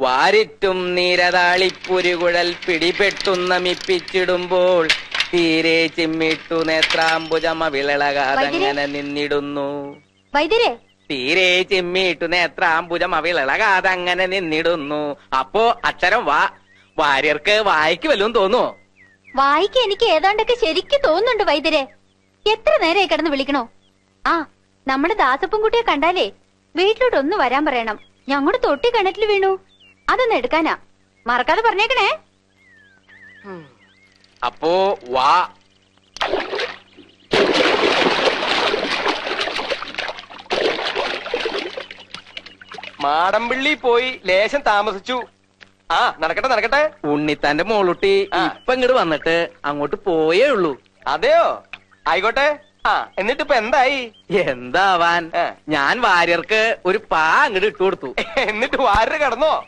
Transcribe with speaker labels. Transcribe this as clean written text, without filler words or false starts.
Speaker 1: വാരിറ്റും നീരതാളിപ്പുരുകുഴൽ പിടിപെട്ടുന്നമിപ്പിച്ചിടുമ്പോൾ തീരെ ചിമ്മിട്ടു നേത്രാംബുജമ വിളളകാതങ്ങനെ നിന്നിടുന്നു.
Speaker 2: വൈദ്യരെ,
Speaker 1: തീരെ ചിമ്മിട്ടു നേത്രാംബുജമ വിളളകാതങ്ങനെ നിന്നിടുന്നു. അപ്പോ അക്ഷരം വാ. വാര്യർക്ക് വായിക്ക് വല്ലതും തോന്നുവോ?
Speaker 2: വായിക്ക് എനിക്ക് ഏതാണ്ടൊക്കെ ശരിക്കും തോന്നുന്നുണ്ട് വൈദ്യരെ. എത്ര നേരമായി കിടന്ന് വിളിക്കണോ? ആ, നമ്മുടെ ദാസപ്പൻകുട്ടിയെ കണ്ടാലേ വീട്ടിലോട്ട് ഒന്ന് വരാൻ പറയണം. ഞങ്ങളുടെ തൊട്ടി കിണറ്റിൽ വീണു, അതൊന്ന് എടുക്കാനാ. മറക്കാതെ പറഞ്ഞേക്കണേ.
Speaker 1: അപ്പോ വാ.
Speaker 3: മാടമ്പിള്ളി പോയി ലേശം താമസിച്ചു. ആ, നടക്കട്ടെ നടക്കട്ടെ.
Speaker 1: ഉണ്ണിത്താന്റെ മോളുട്ടി ഇപ്പൊ ഇങ്ങോട്ട് വന്നിട്ട് അങ്ങോട്ട് പോയേ ഉള്ളൂ.
Speaker 3: അതെയോ? ആയിക്കോട്ടെ. ആ, എന്നിട്ടിപ്പൊ എന്തായി?
Speaker 1: എന്താവാൻ, ഞാൻ വാര്യർക്ക് ഒരു പാ അങ്ങോട്ട് ഇട്ടു കൊടുത്തു.
Speaker 3: എന്നിട്ട് വാര്യര് കടന്നോ?